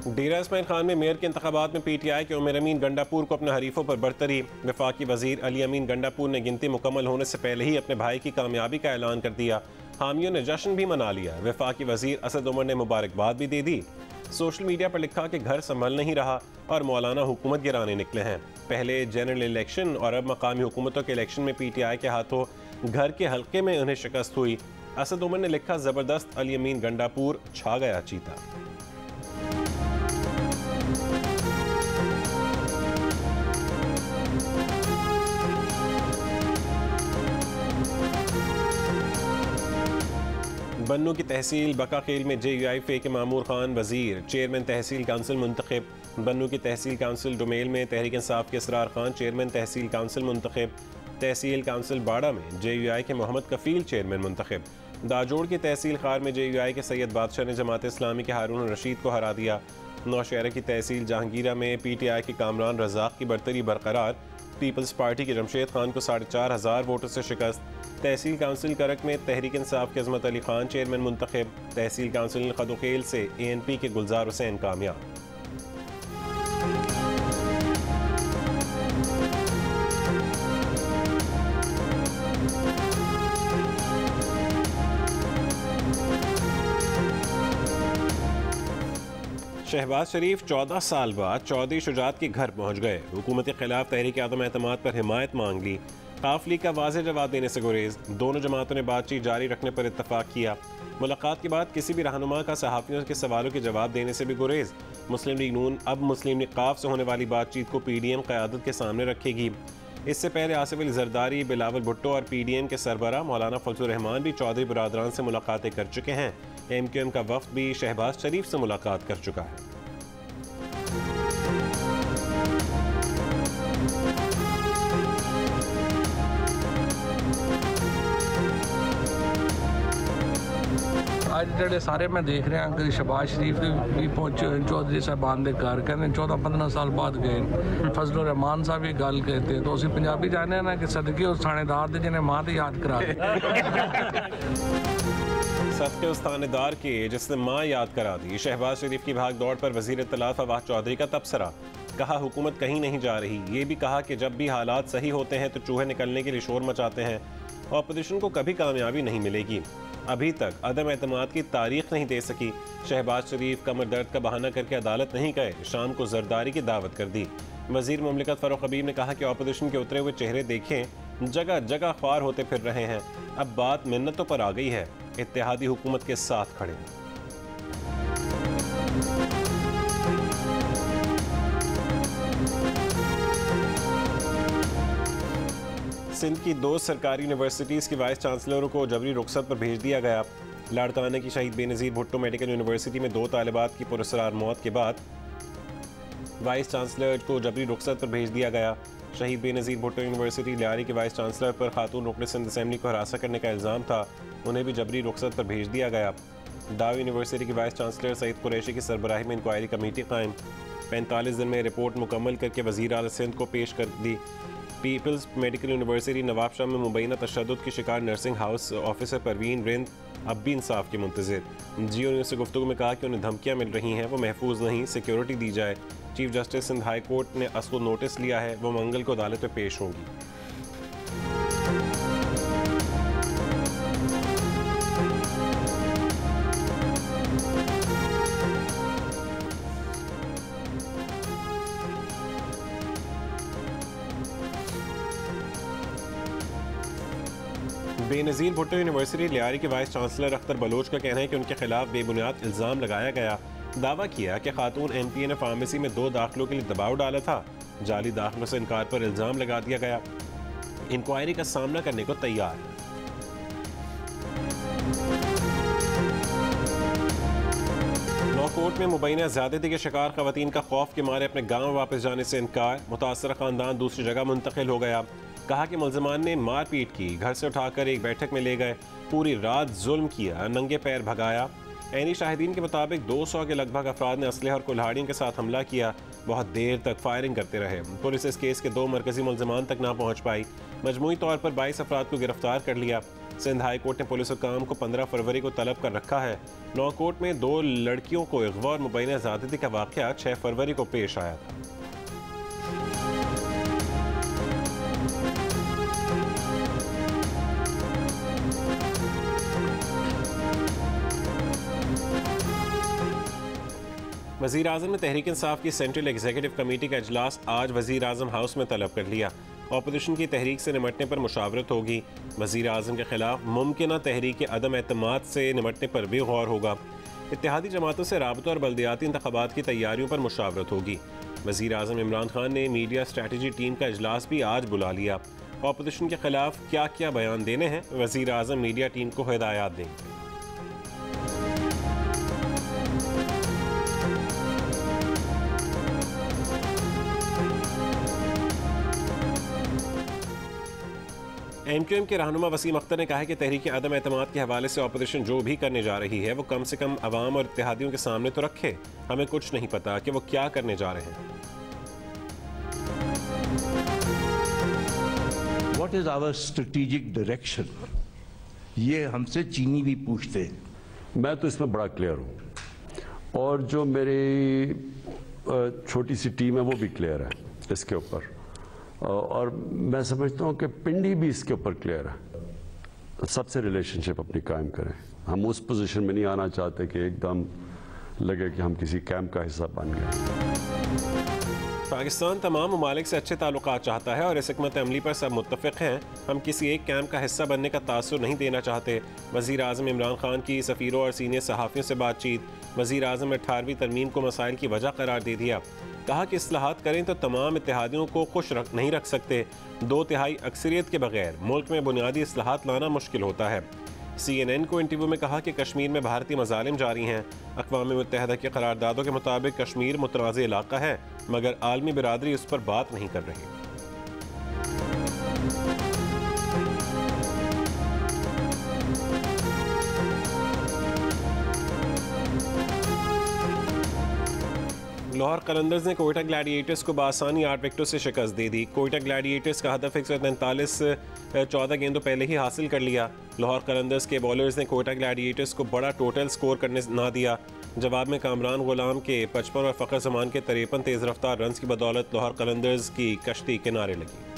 डेरा इस्माइल खान में मेयर के इंतखाबात में PTI के उमर अमीन गंडापुर को अपने हरीफों पर बरतरी। वफाकी वजीर अली अमीन गंडापुर ने गिनती मुकम्मल होने से पहले ही अपने भाई की कामयाबी का ऐलान कर दिया। हामियों ने जश्न भी मना लिया। वफाकी वजीर असद उमर ने मुबारकबाद भी दे दी। सोशल मीडिया पर लिखा कि घर संभल नहीं रहा और मौलाना हुकूमत गिराने निकले हैं। पहले जनरल इलेक्शन और अब मकामी हुकूमतों के इलेक्शन में PTI के हाथों घर के हल्के में उन्हें शिकस्त हुई। असद उमर ने लिखा, जबरदस्त, अली अमीन गंडापुर छा गया चीता। बन्नू की तहसील बकाखेल में JUIFA के मामूर खान वजीर, चेयरमैन तहसील काउंसिल मुंतखब। बन्नू की तहसील काउंसिल डोमेल में तहरीक इंसाफ के असरार खान चेयरमैन तहसील काउंसिल मुंतखब। तहसील काउंसिल बाड़ा में JUI के मोहम्मद कफील चेयरमैन मुंतखब। दाजोड़ की तहसील खार में JUI के सैयद बादशाह ने जमात इस्लामी के हारून रशीद को हरा दिया। नौशहरा की तहसील जहांगीरा में PTI के कामरान रज़ाक की बरतरी बरकरार। पीपल्स पार्टी के जमशेद खान को 4,500 वोटों से शिकस्त। तहसील काउंसिल करक में तहरीक इंसाफ के अजमत अली खान चेयरमैन मुंतखब। तहसील काउंसिल खदोखेल से ANP के गुलजार हुसैन कामयाब। शहबाज शरीफ 14 साल बाद चौधरी शुजात के घर पहुंच गए। हुकूमत के खिलाफ तहरीक आदम एतमाद पर हिमायत मांग ली। काफ लीग का वाज़ेह जवाब देने से गुरेज। दोनों जमातों ने बातचीत जारी रखने पर इत्तफाक किया। मुलाकात के बाद किसी भी रहनुमा का सहाफ़ियों के सवालों के जवाब देने से भी गुरेज। मुस्लिम लीग नून अब मुस्लिम लीग काफ से होने वाली बातचीत को PDM क़यादत के सामने रखेगी। इससे पहले आसिफ अली जरदारी, बिलावल भुट्टो और PDM के सरबराह मौलाना फजलुर रहमान भी चौधरी बरादरान से मुलाकातें कर चुके हैं। MQM का वफ़द भी शहबाज शरीफ से मुलाकात कर चुका है। आज ਜਿਹੜੇ ਸਾਰੇ मैं देख रहा कि शहबाज शरीफ भी पहुंचे चौधरी साहबान के घर कहते 14-15 साल बाद गए। फजलुर रहमान साहब भी गल कहते तो असं पंजाबी जाने ना कि सदके उस थानेदार के जिन्हें मां तो याद करा सदके उस थानेदार के जिसने मां याद करा दी। शहबाज शरीफ की भाग दौड़ पर वजीर इत्तलात फवाद चौधरी का तबसरा। कहा, हुकूमत कहीं नहीं जा रही। ये भी कहा कि जब भी हालात सही होते हैं तो चूहे निकलने के लिए शोर मचाते हैं। ऑपोजिशन को कभी कामयाबी नहीं मिलेगी। अभी तक अदम एतमाद की तारीख नहीं दे सकी। शहबाज शरीफ कमर दर्द का बहाना करके अदालत नहीं गए। शाम को जरदारी की दावत कर दी। वजीर मुमलिकत फ़ारूक हबीब ने कहा कि ऑपोजिशन के उतरे हुए चेहरे देखें, जगह जगह ख्वार होते फिर रहे हैं। अब बात मिन्नतों पर आ गई है। इत्तेहादी हुकूमत के साथ खड़े हैं। सिंध की 2 सरकारी यूनिवर्सिटीज़ की वाइस चांसलरों को जबरी रुखसत पर भेज दिया गया। लाड़काना की शहीद बेनज़ीर भुट्टो मेडिकल यूनिवर्सिटी में 2 तालिबात की पुरअसरार मौत के बाद वाइस चांसलर को जबरी रुखसत पर भेज दिया गया। शहीद बेनज़ीर भुट्टो यूनिवर्सिटी लियारी के वाइस चांसलर पर खातून रुकन सिंध असेंबली को हरासा करने का इल्ज़ाम था। उन्हें भी जबरी रुखसत पर भेज दिया गया। डाव यूनिवर्सिटी के वाइस चांसलर सईद कुरैशी की सरबराही में इंक्वायरी कमेटी कायम। 45 दिन में रिपोर्ट मुकम्मल करके वज़ीर आला सिंध को पेश कर दी। पीपल्स मेडिकल यूनिवर्सिटी नवाबशाह में मुबैना तशद्दुद की शिकार nursing house officer Parveen Rind अब भी इंसाफ की मुंतज़िर। जियो न्यूज़ से गुफ्तगू में कहा कि उन्हें धमकियाँ मिल रही हैं, वो महफूज नहीं, सिक्योरिटी दी जाए। Chief justice Sindh high court ने असको नोटिस लिया है, वो मंगल को अदालत में पेश होंगी। बेनज़ीर भुट्टो यूनिवर्सिटी लियारी के वाइस चांसलर अख्तर बलोच का कहना है कि उनके खिलाफ बेबुनियाद इल्ज़ाम लगाया गया। दावा किया कि खातून NPA ने फार्मेसी में 2 दाखिलों के लिए दबाव डाला था। जाली दाखिलों से इनकार पर इल्ज़ाम लगा दिया गया। इंक्वायरी का सामना करने को तैयार। लॉ कोर्ट में मुबैना ज़्यादती के शिकार खवातीन का खौफ के मारे अपने गाँव वापस जाने से इनकार। मुतासरा ख़ानदान दूसरी जगह मुंतकिल हो गया। कहा कि मुल्ज़िमान ने मारपीट की, घर से उठाकर एक बैठक में ले गए, पूरी रात जुल्म किया, नंगे पैर भगाया। ऐनी शाहिदीन के मुताबिक 200 के लगभग अफराद ने असलहा और कुल्हाड़ियों के साथ हमला किया। बहुत देर तक फायरिंग करते रहे। पुलिस इस केस के 2 मरकजी मुल्ज़िमान तक ना पहुँच पाई। मजमूई तौर पर 22 अफराद को गिरफ्तार कर लिया। सिंध हाई कोर्ट ने पुलिस हुकाम को 15 फरवरी को तलब कर रखा है। नौ कोर्ट में 2 लड़कियों को अगवा और मुबैना ज़्यादती का वाक़या 6 फरवरी को पेश आया था। वज़ीर आज़म ने तहरीक इंसाफ की सेंट्रल एग्जीक्यूटिव कमेटी का इजलास आज वज़ीर आज़म हाउस में तलब कर लिया। ऑपोजिशन की तहरीक से निमटने पर मुशावरत होगी। वज़ीर आज़म के खिलाफ मुमकिन तहरीक अदम एतमाद से निमटने पर भी गौर होगा। इत्तेहादी जमातों से राबता और बल्दियाती इंतखाबात की तैयारियों पर मुशावरत होगी। वज़ीर आज़म इमरान खान ने मीडिया स्ट्रेटजी टीम का इजलास भी आज बुला लिया। ऑपोजिशन के खिलाफ क्या क्या बयान देने हैं, वज़ीर आज़म मीडिया टीम को हिदायत देंगे। MQM के रहनुमा वसीम अख्तर ने कहा है कि तहरीक अदम एतमाद के हवाले से ऑपोजिशन जो भी करने जा रही है वो कम से कम अवाम और इत्तेहादियों के सामने तो रखे। हमें कुछ नहीं पता कि वो क्या करने जा रहे हैं। What is our strategic direction? ये हमसे चीनी भी पूछते हैं। मैं तो इसमें बड़ा क्लियर हूँ और जो मेरी छोटी सी टीम है वो भी क्लियर है इसके ऊपर, और मैं समझता हूँ कि पिंडी भी इसके ऊपर क्लियर है। सबसे रिलेशनशिप अपनी कायम करें। हम उस पोजीशन में नहीं आना चाहते कि एकदम लगे कि हम किसी कैंप का हिस्सा बन गए। पाकिस्तान तमाम ममालिक से अच्छे ताल्लुकात चाहता है और इस हिकमत अमली पर सब मुत्तफ़िक़ हैं। हम किसी एक कैंप का हिस्सा बनने का तासुर नहीं देना चाहते। वज़ीर आज़म इमरान खान की सफ़ीरों और सीनियर सहाफ़ियों से बातचीत। वज़ीर आज़म ने 18वीं तरमीम को मसाइल की वजह करार दे दिया। कहा कि इस्लाहात करें तो तमाम इत्तेहादियों को खुश नहीं रख सकते। 2/3 अक्सरियत के बगैर मुल्क में बुनियादी इस्लाहात लाना मुश्किल होता है। CNN को इंटरव्यू में कहा कि कश्मीर में भारतीय मज़ालिम जारी हैं। अक़वाम मुत्तहिदा के करारदादों के मुताबिक कश्मीर मुतनाज़ इलाका है, मगर आलमी बिरादरी उस पर बात नहीं कर रही। लाहौर कलंदर्स ने कोयटा ग्लैडिएटर्स को बासानी 8 विकेटों से शिकस्त दे दी। कोयटा ग्लैडिएटर्स का हदफ 143 14 गेंदों पहले ही हासिल कर लिया। लाहौर कलंदर्स के बॉलर्स ने कोयटा ग्लैडिएटर्स को बड़ा टोटल स्कोर करने ना दिया। जवाब में कामरान गुलाम के 55 और फ़खर जमान के 53 तेज़ रफ्तार रन्स की बदौलत लाहौर कलंदर्स की कश्ती किनारे लगी।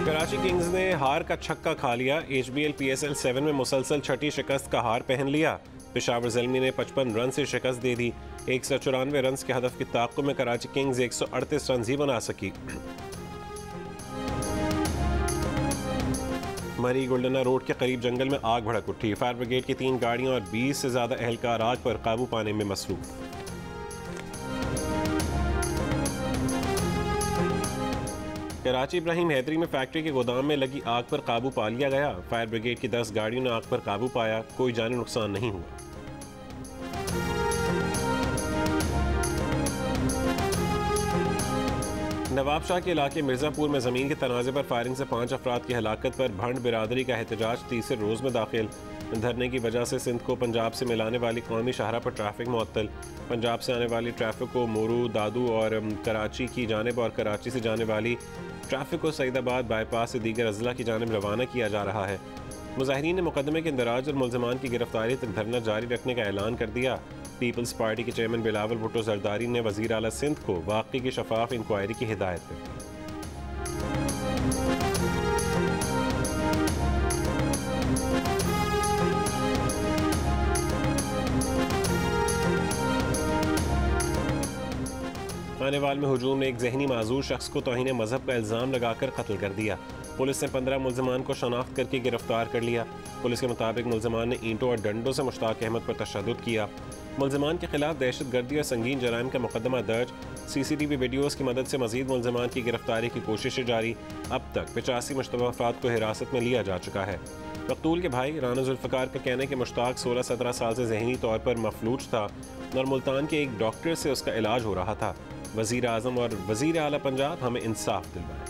कराची किंग्स ने हार का छक्का खा लिया। HBL PSL 7 में मुसलसल छठी शिकस्त का हार पहन लिया। पेशावर ज़ल्मी ने 55 रन से शिकस्त दे दी। 194 रन के हदफ की ताक़ुब में कराची किंग्स 138 रन ही बना सकी। मरी गोल्डना रोड के करीब जंगल में आग भड़क उठी। फायर ब्रिगेड की 3 गाड़ियां और 20 से ज़्यादा एहलकार आग पर काबू पाने में मसरूफ। कराची इब्राहिम हैदरी में फैक्ट्री के गोदाम में लगी आग पर काबू पा लिया गया। फायर ब्रिगेड की 10 गाड़ियों ने आग पर काबू पाया। कोई जानी नुकसान नहीं हुआ। नवाब शाह के इलाके मिर्ज़ापुर में ज़मीन के तनाज़े पर फायरिंग से 5 अफराद की हलाकत पर भंड बिरादरी का एहतजाज तीसरे रोज़ में दाखिल। धरने की वजह से सिंध को पंजाब से मिलाने वाली कौमी शाहरा पर ट्रैफिक मुअत्तल। पंजाब से आने वाली ट्रैफिक को मोरू, दादू और कराची की जानिब और कराची से जाने वाली ट्रैफिक को सईदाबाद बाईपास से दीगर अजला की जानिब रवाना किया जा रहा है। मुज़ाहिरीन ने मुकदमे के इंदराज और मुल्ज़िमान की गिरफ्तारी तक धरना जारी रखने का ऐलान कर दिया। पीपल्स पार्टी के चेयरमैन बिलावल भुट्टो जरदारी ने वज़ीर आला सिंध को वाक़ई की शफाफ इंक्वायरी की हिदायत कर दी। खानेवाल में हुजूम ने एक ज़हनी माजूर शख्स को तौहीन मजहब का इल्ज़ाम लगाकर कत्ल कर दिया। पुलिस ने 15 मुल्ज़िमान को शनाख्त करके गिरफ्तार कर लिया। पुलिस के मुताबिक मुल्ज़िमान ने ईंटों और डंडों से मुश्ताक अहमद पर तशद्दुद किया। मुल्ज़िमान के खिलाफ दहशतगर्दी और संगीन जराइम का मुकदमा दर्ज। CCTV वीडियोज़ की मदद से मज़ीद मुल्ज़िमान की गिरफ्तारी की कोशिशें जारी। अब तक 85 मुश्तबा अफराद को हिरासत में लिया जा चुका है। मकतूल के भाई राना जुल्फ़िकार का कहना है कि मुश्ताक 16-17 साल से ज़हनी तौर पर मफलूज था और मुल्तान के एक डॉक्टर से उसका इलाज हो रहा था। वज़ीर आज़म और वज़ीर आला पंजाब हमें इंसाफ दिलवाए।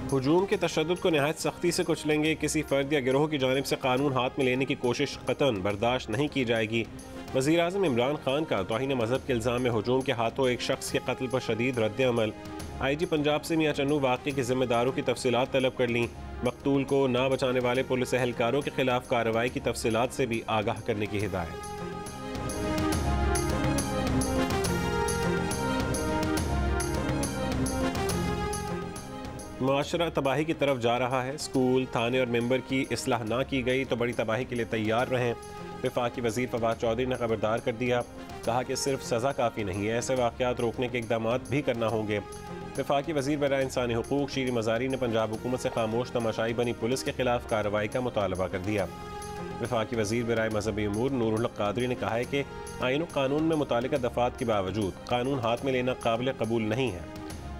हुजूम के तशद्दुद को नहायत सख्ती से कुचलेंगे। किसी फर्द या गिरोह की जानिब से कानून हाथ में लेने की कोशिश कतन बर्दाश्त नहीं की जाएगी। वज़ीर आज़म इमरान खान का तौहीन मज़हब के इल्ज़ाम में हुजूम के हाथों एक शख्स के कत्ल पर शदीद रद्द अमल। IG पंजाब से मियां चन्नू वाक़े के ज़िम्मेदारों की तफसीलात तलब कर लीं। मकतूल को ना बचाने वाले पुलिस एहलकारों के खिलाफ कार्रवाई की तफसीलात से भी आगाह करने की हिदायत। माशरा तबाही की तरफ जा रहा है। स्कूल, थाने और मेंबर की इस्लाह ना की गई तो बड़ी तबाही के लिए तैयार रहें। वफाकी वज़ीर फवाद चौधरी ने खबरदार कर दिया, कहा कि सिर्फ सज़ा काफ़ी नहीं है, ऐसे वाक़यात रोकने के इक़दाम भी करना होंगे। वफाकी वज़ीर बराए इंसानी हुकूक शीरी मज़ारी ने पंजाब हुकूमत से खामोश तमाशाई बनी पुलिस के खिलाफ कार्रवाई का मुतालबा कर दिया। वफाकी वज़ीर बराए मज़हबी अमूर नूरुल हक क़ादरी ने कहा है कि आईन और कानून में मुतालिका दफ़ात के बावजूद कानून हाथ में लेना काबिल कबूल नहीं है।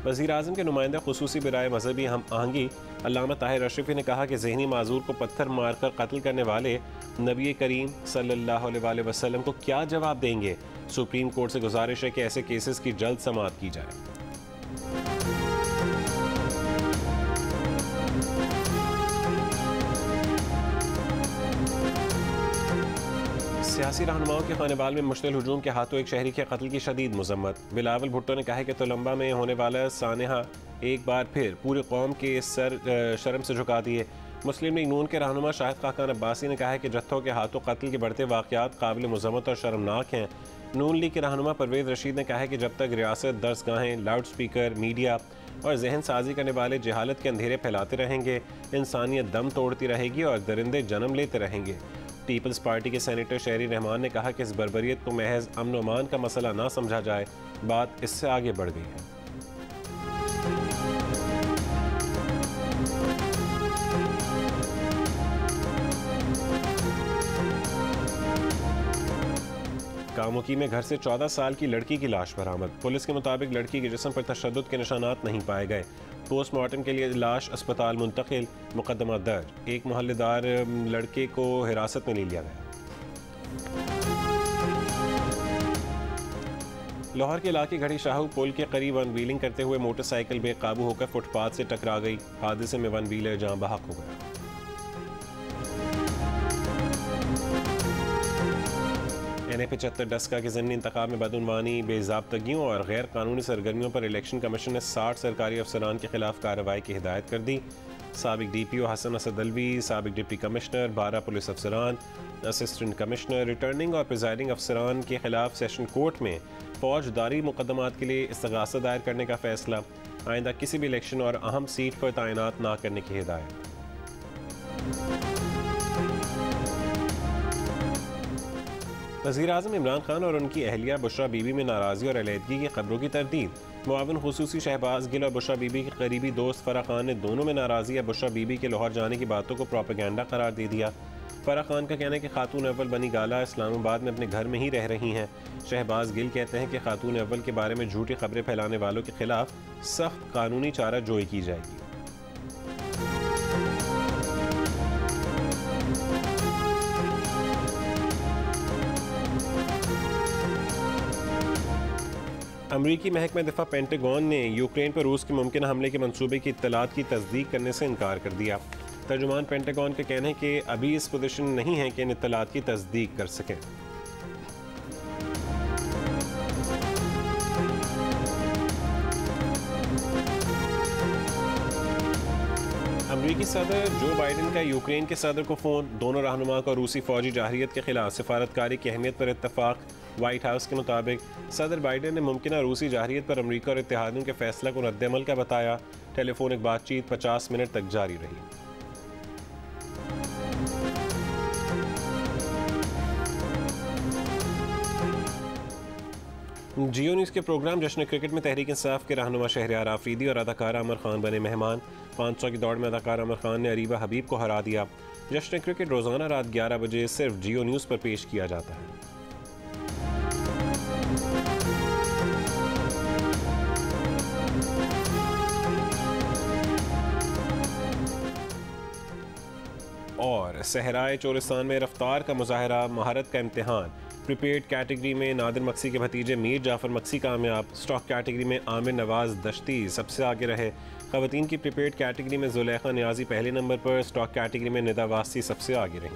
वज़ीर आज़म के नुमाइंदा खुसूसी बराए मज़हबी हम आहंगी अल्लामा ताहिर अशरफी ने कहा कि ज़हनी माजूर को पत्थर मारकर कत्ल करने वाले नबी करीम सल्लल्लाहु अलैहि वसल्लम को क्या जवाब देंगे। सुप्रीम कोर्ट से गुजारिश है कि ऐसे केसेस की जल्द समाअत की जाए। सियासी रहनुमाओं के खानेबाल में मुश्तिल हुजूम के हाथों एक शहरी के कत्ल की शदीद मजम्मत। बिलावल भुट्टो ने कहा है कि तोलंबा में होने वाला सानहा एक बार फिर पूरे कौम के सर शर्म से झुका दिए। मुस्लिम लीग नून के रहनुमा शाहिद खाकान अब्बासी ने कहा है कि जत्थों के हाथों कत्ल के बढ़ते वाक़यात काबिल मजम्मत और शर्मनाक हैं। नून लीग के रहनुमा परवेज़ रशीद ने कहा है कि जब तक रियासत दरसगाहें, लाउड स्पीकर, मीडिया और जहन साजी करने वाले जहालत के अंधेरे फैलाते रहेंगे, इंसानियत दम तोड़ती रहेगी और दरिंदे जन्म लेते रहेंगे। पीपल्स पार्टी के सेनेटर शहरी रहमान ने कहा कि इस बर्बरियत को महज अमन अमान का मसला ना समझा जाए, बात इससे आगे बढ़ गई है। कामुकी में घर से 14 साल की लड़की की लाश बरामद। पुलिस के मुताबिक लड़की के जिस्म पर तशद्दुद के निशानात नहीं पाए गए। पोस्टमार्टम के लिए लाश अस्पताल मुंतकिल, मुकदमा दर्ज। एक मोहल्लेदार लड़के को हिरासत में ले लिया गया। लाहौर के इलाके घड़ी शाहू पुल के करीब वन व्हीलिंग करते हुए मोटरसाइकिल बेकाबू होकर फुटपाथ से टकरा गई। हादसे में वन व्हीलर जान बहक हो गया। NA-75 डस्का के ज़मनी इंतखाब में बदउनवानी, बेज़ाब्तगियों और गैर कानूनी सरगर्मियों पर इलेक्शन कमीशन ने 60 सरकारी अफसरान के खिलाफ कार्रवाई की हिदायत कर दी। साबिक DPO हसन असद अलवी, साबिक डिप्टी कमिश्नर, 12 पुलिस अफसरान, असिस्टेंट कमिश्नर, रिटर्निंग और प्रिजाइडिंग अफसरान के खिलाफ सेशन कोर्ट में फौजदारी मुकदमात के लिए इस्तगासा दायर करने का फैसला। आइंदा किसी भी इलेक्शन और अहम सीट पर तैनात ना करने की हिदायत। वज़ीर आज़म इमरान खान और उनकी अहलिया बुशरा बीबी में नाराज़गी और अलहदगी की खबरों की तरदीद। मुआविन खुसूसी शहबाज गिल और बुशरा बीबी के करीबी दोस्त फराह खान ने दोनों में नाराज़गी या बुशरा बीबी के लाहौर जाने की बातों को प्रोपेगेंडा करार दे दिया। फराह खान का कहना है कि खातून अव्वल बनी गाला इस्लामाबाद में अपने घर में ही रह रही हैं। शहबाज गिल कहते हैं कि खातून अव्वल के बारे में झूठी खबरें फैलाने वालों के खिलाफ सख्त कानूनी चारा जोई की जाएगी। अमरीकी महकमा दिफा पेंटागन ने यूक्रेन पर रूस के मुमकिन हमले के मंसूबे की इत्तलात की तस्दीक करने से इनकार कर दिया। तर्जुमान पेंटागन का कहना है कि अभी इस पोजीशन नहीं है कि इन इत्तलात की तस्दीक कर सकें। अमरीकी सदर जो बाइडन का यूक्रेन के सदर को फ़ोन। दोनों रहनुमा को रूसी फौजी जाहिरियत के खिलाफ सिफारतकारी की अहमियत पर इत्तफाक। व्हाइट हाउस के मुताबिक सदर बाइडन ने मुमकिन रूसी जाहिरियत पर अमरीका और इत्तेहादियों के फैसला को रद्दअमल का बताया। टेलीफोनिक बातचीत 50 मिनट तक जारी रही। जियो न्यूज़ के प्रोग्राम जश्न क्रिकेट में तहरीक इंसाफ के रहनुमा शहरयार आफरीदी और अदाकारा अमर खान बने मेहमान। 500 की दौड़ में अदाकारा अमर खान ने अरीबा हबीब को हरा दिया। जश्न क्रिकेट रोज़ाना रात 11 बजे सिर्फ जियो न्यूज़ पर पेश किया जाता है। और सहराए चोरिस्तान में रफ्तार का मुजाहरा, महारत का इम्तिहान। प्रीपेड कैटेगरी में नादिर मक्सी के भतीजे मीर जाफर मक्सी कामयाब। स्टॉक कैटेगरी में आमिर नवाज दश्ती सबसे आगे रहे। ख़वातीन की प्रीपेड कैटेगरी में जुलेखा नियाजी पहले नंबर पर। स्टॉक कैटेगरी में निदा वासी सबसे आगे रही।